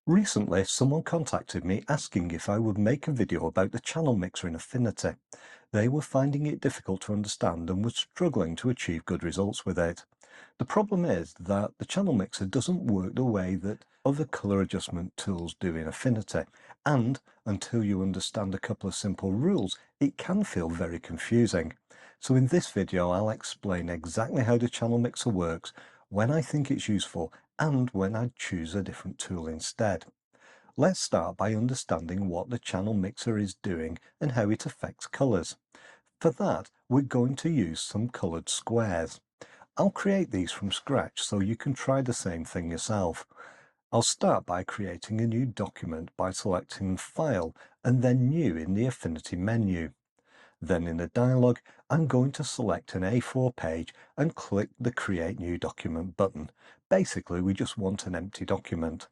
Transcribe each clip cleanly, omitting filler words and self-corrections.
Recently, someone contacted me asking if I would make a video about the channel mixer in Affinity. They were finding it difficult to understand and were struggling to achieve good results with it. The problem is that the channel mixer doesn't work the way that other color adjustment tools do in Affinity, and until you understand a couple of simple rules, it can feel very confusing. So in this video, I'll explain exactly how the channel mixer works, when I think it's useful, and when I'd choose a different tool instead. Let's start by understanding what the channel mixer is doing and how it affects colors. For that, we're going to use some colored squares. I'll create these from scratch so you can try the same thing yourself. I'll start by creating a new document by selecting File and then New in the Affinity menu. Then in the dialog, I'm going to select an A4 page and click the Create New Document button. Basically, we just want an empty document.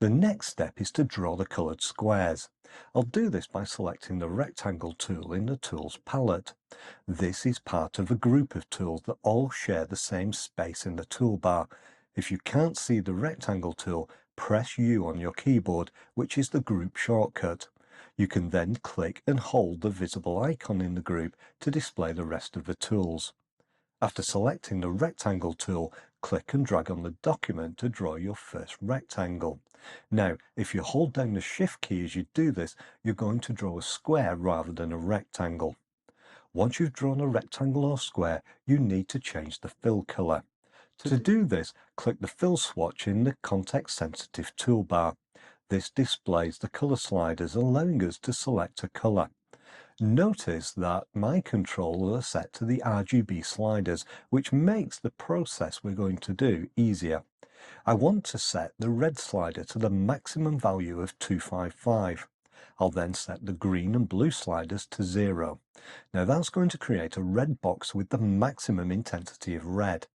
The next step is to draw the colored squares. I'll do this by selecting the rectangle tool in the tools palette. This is part of a group of tools that all share the same space in the toolbar. If you can't see the rectangle tool, press U on your keyboard, which is the group shortcut. You can then click and hold the visible icon in the group to display the rest of the tools. After selecting the rectangle tool, click and drag on the document to draw your first rectangle. Now, if you hold down the Shift key as you do this, you're going to draw a square rather than a rectangle. Once you've drawn a rectangle or square, you need to change the fill color. To do this, click the fill swatch in the context-sensitive toolbar. This displays the color sliders, allowing us to select a color. Notice that my controls are set to the RGB sliders, which makes the process we're going to do easier. I want to set the red slider to the maximum value of 255. I'll then set the green and blue sliders to 0. Now that's going to create a red box with the maximum intensity of red.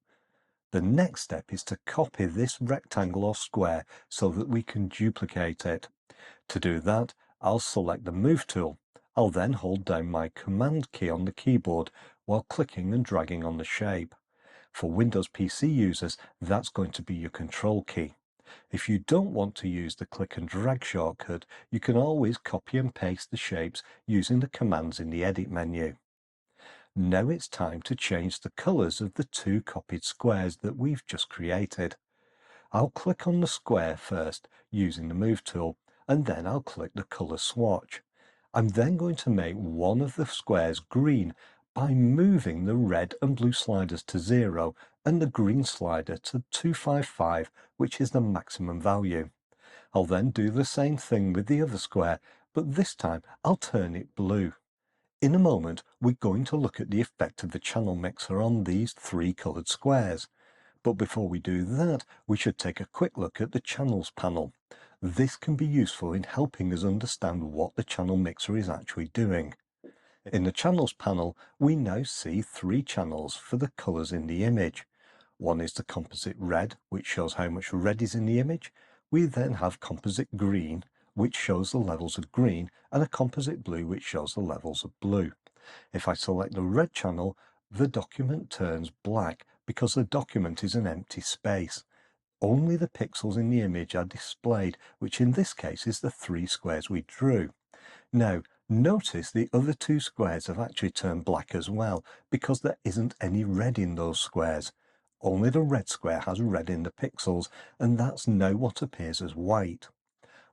The next step is to copy this rectangle or square so that we can duplicate it. To do that, I'll select the Move tool. I'll then hold down my Command key on the keyboard while clicking and dragging on the shape. For Windows PC users, that's going to be your Control key. If you don't want to use the click and drag shortcut, you can always copy and paste the shapes using the commands in the Edit menu. Now it's time to change the colors of the two copied squares that we've just created. I'll click on the square first using the Move tool, and then I'll click the color swatch. I'm then going to make one of the squares green by moving the red and blue sliders to 0 and the green slider to 255, which is the maximum value. I'll then do the same thing with the other square, but this time I'll turn it blue. In a moment, we're going to look at the effect of the channel mixer on these three colored squares. But before we do that, we should take a quick look at the Channels panel. This can be useful in helping us understand what the channel mixer is actually doing. In the Channels panel, we now see three channels for the colors in the image. One is the composite red, which shows how much red is in the image. We then have composite green, which shows the levels of green, and a composite blue, which shows the levels of blue. If I select the red channel, the document turns black because the document is an empty space. Only the pixels in the image are displayed, which in this case is the three squares we drew. Now, notice the other two squares have actually turned black as well, because there isn't any red in those squares. Only the red square has red in the pixels, and that's now what appears as white.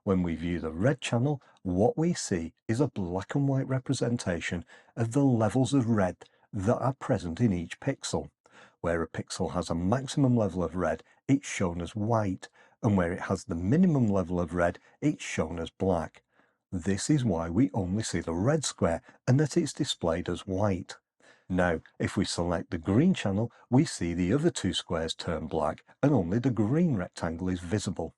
When we view the red channel, what we see is a black and white representation of the levels of red that are present in each pixel. Where a pixel has a maximum level of red, it's shown as white, and where it has the minimum level of red, it's shown as black. This is why we only see the red square and that it's displayed as white. Now, if we select the green channel, we see the other two squares turn black and only the green rectangle is visible.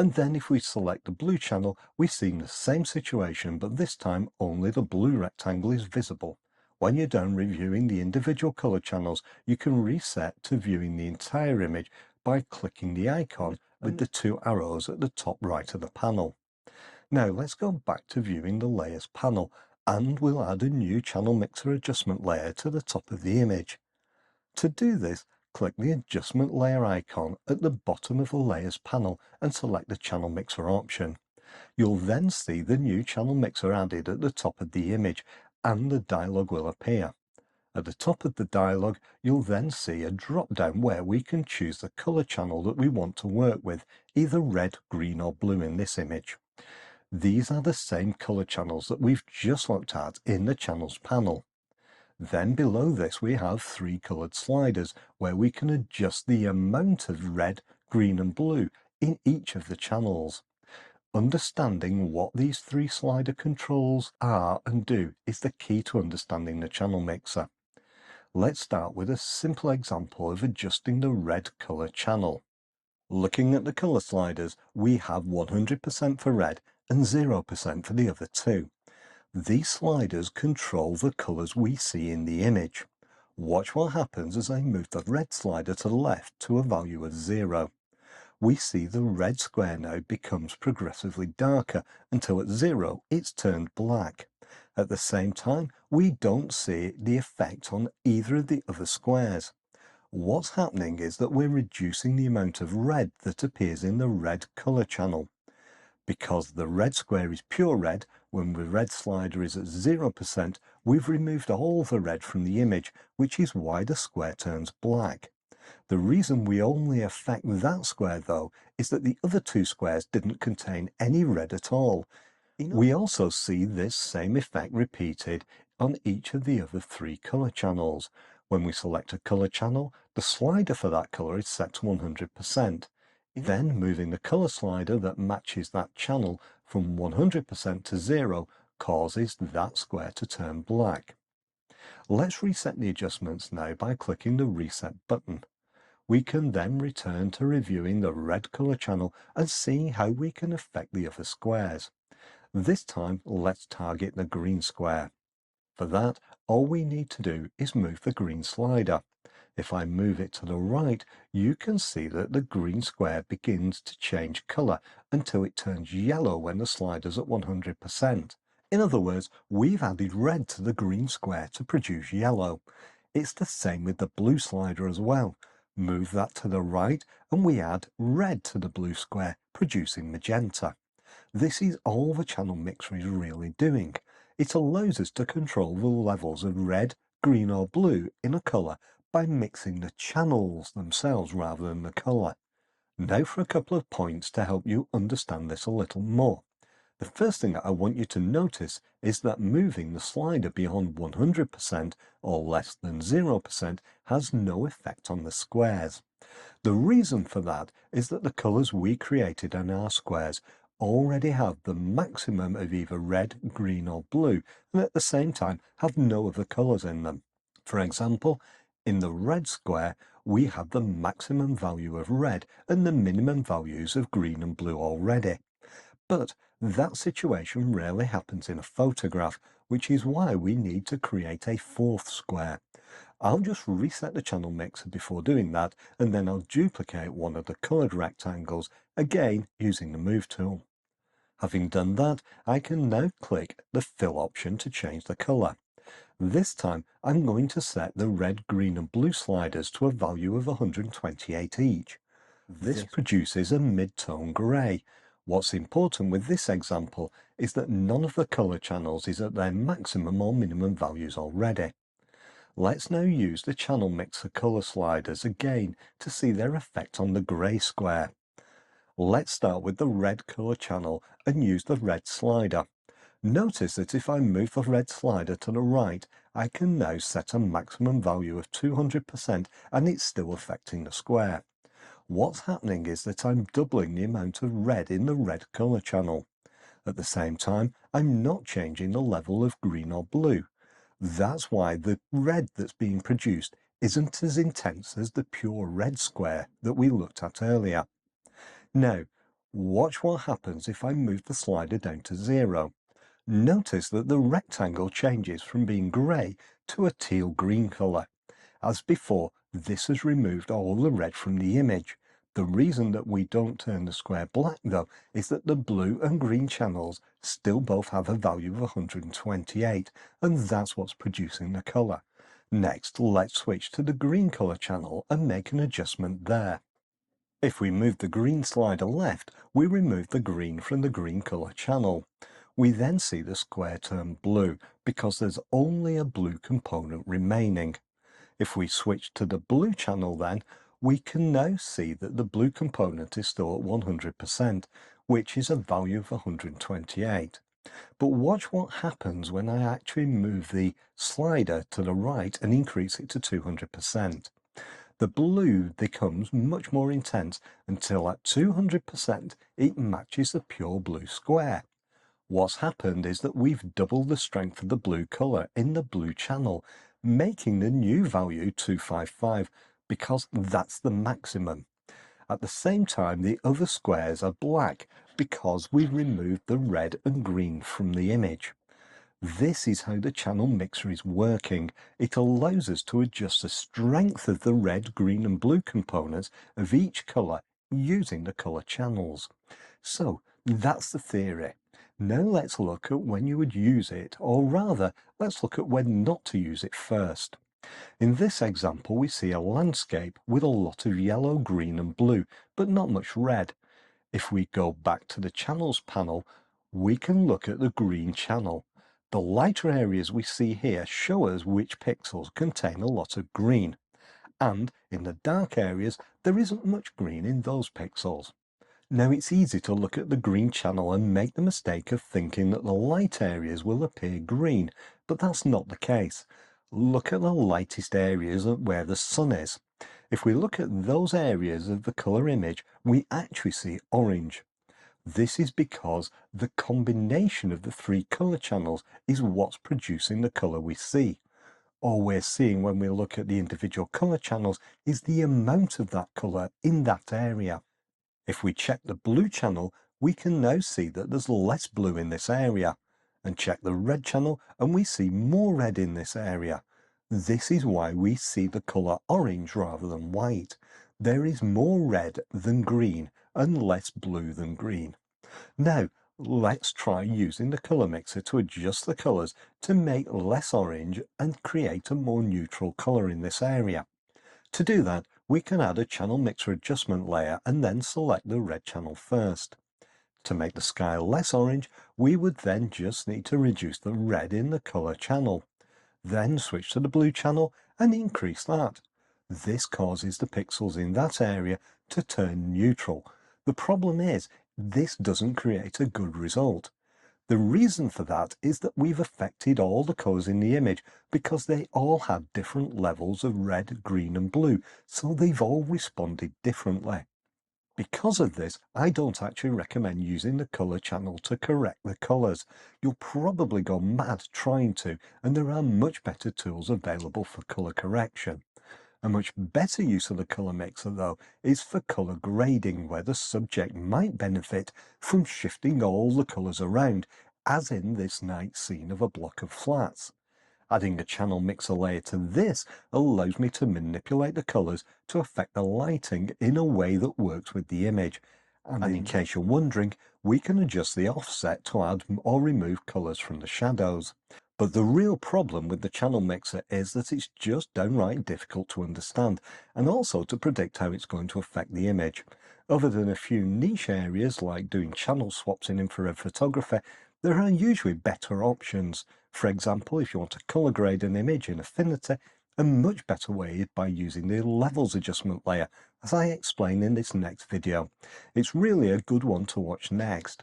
And then if we select the blue channel, we see the same situation, but this time only the blue rectangle is visible. When you're done reviewing the individual color channels, you can reset to viewing the entire image by clicking the icon with the two arrows at the top right of the panel. Now let's go back to viewing the layers panel, and we'll add a new channel mixer adjustment layer to the top of the image. To do this, click the Adjustment Layer icon at the bottom of the Layers panel and select the Channel Mixer option. You'll then see the new channel mixer added at the top of the image, and the dialog will appear. At the top of the dialog, you'll then see a drop-down where we can choose the color channel that we want to work with, either red, green or blue in this image. These are the same color channels that we've just looked at in the Channels panel. Then below this we have three colored sliders where we can adjust the amount of red, green and blue in each of the channels. Understanding what these three slider controls are and do is the key to understanding the channel mixer. Let's start with a simple example of adjusting the red color channel. Looking at the color sliders, we have 100% for red and 0% for the other two. These sliders control the colors we see in the image. Watch what happens as I move the red slider to the left to a value of 0. We see the red square now becomes progressively darker until at 0 it's turned black. At the same time, we don't see the effect on either of the other squares. What's happening is that we're reducing the amount of red that appears in the red color channel. Because the red square is pure red, when the red slider is at 0%, we've removed all the red from the image, which is why the square turns black. The reason we only affect that square, though, is that the other two squares didn't contain any red at all. We also see this same effect repeated on each of the other three color channels. When we select a color channel, the slider for that color is set to 100%. Then moving the color slider that matches that channel from 100% to 0 causes that square to turn black. Let's reset the adjustments now by clicking the Reset button. We can then return to reviewing the red color channel and seeing how we can affect the other squares. This time, let's target the green square. For that, all we need to do is move the green slider. If I move it to the right, you can see that the green square begins to change color until it turns yellow when the slider's at 100%. In other words, we've added red to the green square to produce yellow. It's the same with the blue slider as well. Move that to the right and we add red to the blue square, producing magenta. This is all the channel mixer is really doing. It allows us to control the levels of red, green or blue in a color by mixing the channels themselves rather than the color. Now for a couple of points to help you understand this a little more. The first thing that I want you to notice is that moving the slider beyond 100% or less than 0% has no effect on the squares. The reason for that is that the colors we created in our squares already have the maximum of either red, green or blue, and at the same time have no other colors in them. For example, in the red square, we have the maximum value of red and the minimum values of green and blue already. But that situation rarely happens in a photograph, which is why we need to create a fourth square. I'll just reset the channel mixer before doing that, and then I'll duplicate one of the colored rectangles, again using the Move tool. Having done that, I can now click the Fill option to change the color. This time, I'm going to set the red, green and blue sliders to a value of 128 each. This produces a mid-tone gray. What's important with this example is that none of the color channels is at their maximum or minimum values already. Let's now use the channel mixer color sliders again to see their effect on the gray square. Let's start with the red color channel and use the red slider. Notice that if I move the red slider to the right, I can now set a maximum value of 200% and it's still affecting the square. What's happening is that I'm doubling the amount of red in the red color channel. At the same time, I'm not changing the level of green or blue. That's why the red that's being produced isn't as intense as the pure red square that we looked at earlier. Now, watch what happens if I move the slider down to 0. Notice that the rectangle changes from being grey to a teal-green colour. As before, this has removed all the red from the image. The reason that we don't turn the square black, though, is that the blue and green channels still both have a value of 128, and that's what's producing the colour. Next, let's switch to the green color channel and make an adjustment there. If we move the green slider left, we remove the green from the green color channel. We then see the square turn blue because there's only a blue component remaining. If we switch to the blue channel then, we can now see that the blue component is still at 100%, which is a value of 128. But watch what happens when I actually move the slider to the right and increase it to 200%. The blue becomes much more intense until at 200% it matches the pure blue square. What's happened is that we've doubled the strength of the blue color in the blue channel, making the new value 255 because that's the maximum. At the same time, the other squares are black because we've removed the red and green from the image. This is how the channel mixer is working. It allows us to adjust the strength of the red, green and blue components of each color using the color channels. So that's the theory. Now let's look at when you would use it, or rather, let's look at when not to use it first. In this example, we see a landscape with a lot of yellow, green and blue, but not much red. If we go back to the channels panel, we can look at the green channel. The lighter areas we see here show us which pixels contain a lot of green, and in the dark areas there isn't much green in those pixels. Now it's easy to look at the green channel and make the mistake of thinking that the light areas will appear green, but that's not the case. Look at the lightest areas where the sun is. If we look at those areas of the colour image, we actually see orange. This is because the combination of the three colour channels is what's producing the colour we see. All we're seeing when we look at the individual colour channels is the amount of that colour in that area. If we check the blue channel, we can now see that there's less blue in this area. And check the red channel and we see more red in this area. This is why we see the colour orange rather than white. There is more red than green and less blue than green. Now, let's try using the colour mixer to adjust the colours to make less orange and create a more neutral colour in this area. To do that, we can add a channel mixer adjustment layer and then select the red channel first. To make the sky less orange, we would then just need to reduce the red in the colour channel. Then switch to the blue channel and increase that. This causes the pixels in that area to turn neutral. The problem is, this doesn't create a good result. The reason for that is that we've affected all the colours in the image because they all had different levels of red, green and blue, so they've all responded differently. Because of this, I don't actually recommend using the colour channel to correct the colours. You'll probably go mad trying to, and there are much better tools available for colour correction. A much better use of the colour mixer, though, is for colour grading, where the subject might benefit from shifting all the colours around, as in this night scene of a block of flats. Adding a channel mixer layer to this allows me to manipulate the colours to affect the lighting in a way that works with the image. And in case you're wondering, we can adjust the offset to add or remove colours from the shadows. But the real problem with the channel mixer is that it's just downright difficult to understand and also to predict how it's going to affect the image. Other than a few niche areas like doing channel swaps in infrared photography, there are usually better options. For example, if you want to color grade an image in Affinity, a much better way is by using the levels adjustment layer, as I explain in this next video. It's really a good one to watch next.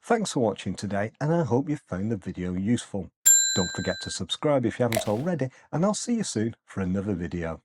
Thanks for watching today, and I hope you found the video useful. Don't forget to subscribe if you haven't already, and I'll see you soon for another video.